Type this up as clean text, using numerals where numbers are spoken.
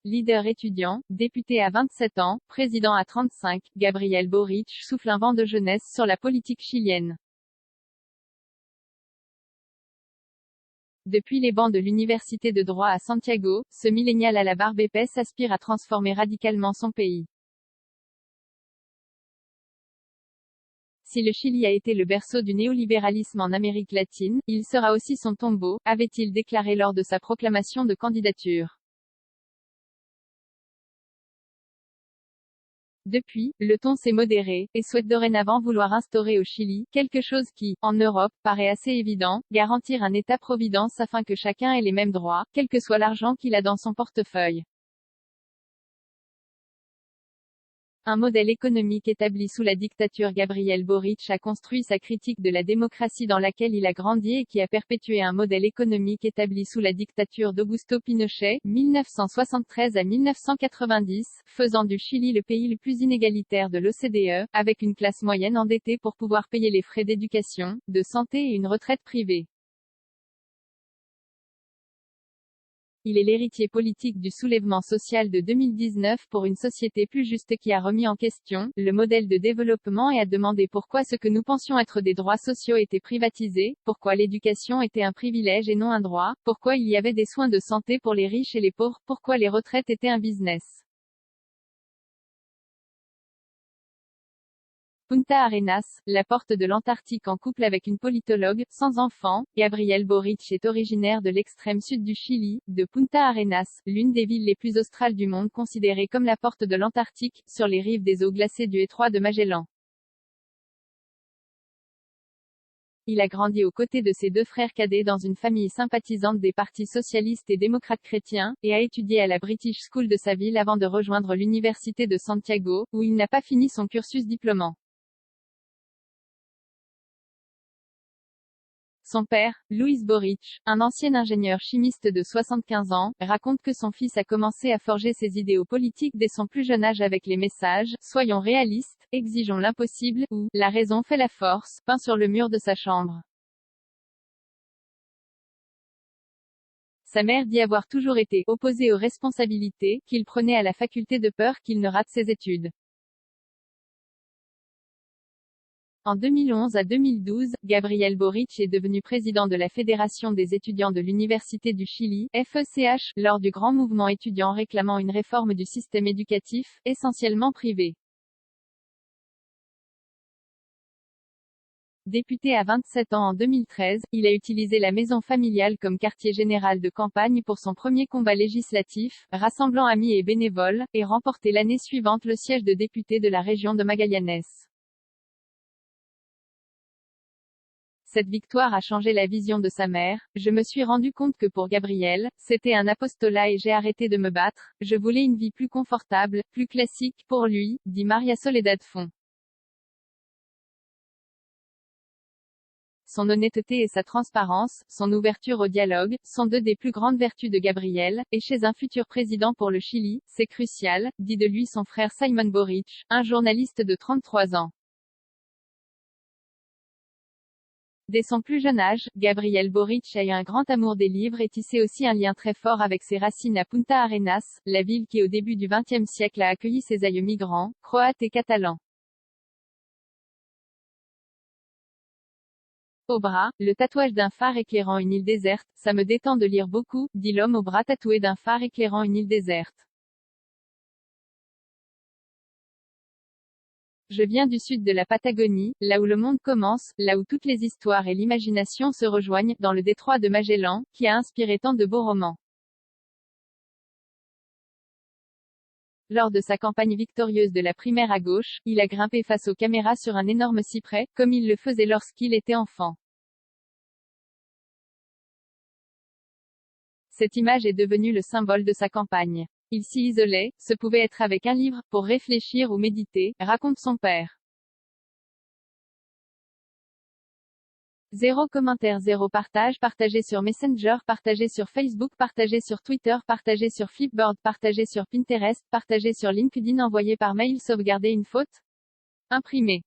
leader étudiant, député à 27 ans, président à 35, Gabriel Boric souffle un vent de jeunesse sur la politique chilienne. Depuis les bancs de l'université de droit à Santiago, ce millénial à la barbe épaisse aspire à transformer radicalement son pays. Si le Chili a été le berceau du néolibéralisme en Amérique latine, il sera aussi son tombeau, avait-il déclaré lors de sa proclamation de candidature. Depuis, le ton s'est modéré, et souhaite dorénavant vouloir instaurer au Chili, quelque chose qui, en Europe, paraît assez évident, garantir un État-providence afin que chacun ait les mêmes droits, quel que soit l'argent qu'il a dans son portefeuille. Un modèle économique établi sous la dictature. Gabriel Boric a construit sa critique de la démocratie dans laquelle il a grandi et qui a perpétué un modèle économique établi sous la dictature d'Augusto Pinochet, 1973 à 1990, faisant du Chili le pays le plus inégalitaire de l'OCDE, avec une classe moyenne endettée pour pouvoir payer les frais d'éducation, de santé et une retraite privée. Il est l'héritier politique du soulèvement social de 2019 pour une société plus juste qui a remis en question le modèle de développement et a demandé pourquoi ce que nous pensions être des droits sociaux était privatisé, pourquoi l'éducation était un privilège et non un droit, pourquoi il y avait des soins de santé pour les riches et les pauvres, pourquoi les retraites étaient un business. Punta Arenas, la porte de l'Antarctique en couple avec une politologue, sans enfant, Gabriel Boric est originaire de l'extrême sud du Chili, de Punta Arenas, l'une des villes les plus australes du monde considérée comme la porte de l'Antarctique, sur les rives des eaux glacées du Étroit de Magellan. Il a grandi aux côtés de ses deux frères cadets dans une famille sympathisante des partis socialistes et démocrates chrétiens, et a étudié à la British School de sa ville avant de rejoindre l'université de Santiago, où il n'a pas fini son cursus diplômant. Son père, Luis Boric, un ancien ingénieur chimiste de 75 ans, raconte que son fils a commencé à forger ses idéaux politiques dès son plus jeune âge avec les messages « Soyons réalistes, exigeons l'impossible » ou « La raison fait la force » peints sur le mur de sa chambre. Sa mère dit avoir toujours été opposée aux responsabilités, qu'il prenait à la faculté de peur qu'il ne rate ses études. En 2011 à 2012, Gabriel Boric est devenu président de la Fédération des étudiants de l'Université du Chili, FECH, lors du grand mouvement étudiant réclamant une réforme du système éducatif, essentiellement privé. Député à 27 ans en 2013, il a utilisé la maison familiale comme quartier général de campagne pour son premier combat législatif, rassemblant amis et bénévoles, et remporté l'année suivante le siège de député de la région de Magallanes. Cette victoire a changé la vision de sa mère. Je me suis rendu compte que pour Gabriel, c'était un apostolat et j'ai arrêté de me battre. Je voulais une vie plus confortable, plus classique, pour lui, dit Maria Soledad Font. Son honnêteté et sa transparence, son ouverture au dialogue, sont deux des plus grandes vertus de Gabriel, et chez un futur président pour le Chili, c'est crucial, dit de lui son frère Simon Boric, un journaliste de 33 ans. Dès son plus jeune âge, Gabriel Boric a eu un grand amour des livres et tissé aussi un lien très fort avec ses racines à Punta Arenas, la ville qui au début du XXe siècle a accueilli ses aïeux migrants, croates et catalans. Au bras, le tatouage d'un phare éclairant une île déserte, ça me détend de lire beaucoup, dit l'homme au bras tatoué d'un phare éclairant une île déserte. Je viens du sud de la Patagonie, là où le monde commence, là où toutes les histoires et l'imagination se rejoignent, dans le détroit de Magellan, qui a inspiré tant de beaux romans. Lors de sa campagne victorieuse de la primaire à gauche, il a grimpé face aux caméras sur un énorme cyprès, comme il le faisait lorsqu'il était enfant. Cette image est devenue le symbole de sa campagne. Il s'y isolait, se pouvait être avec un livre, pour réfléchir ou méditer, raconte son père. 0 commentaire 0 partage, partagé sur Messenger, partagé sur Facebook, partagé sur Twitter, partagé sur Flipboard, partagé sur Pinterest, partagé sur LinkedIn, envoyé par mail, sauvegarder une faute, imprimé.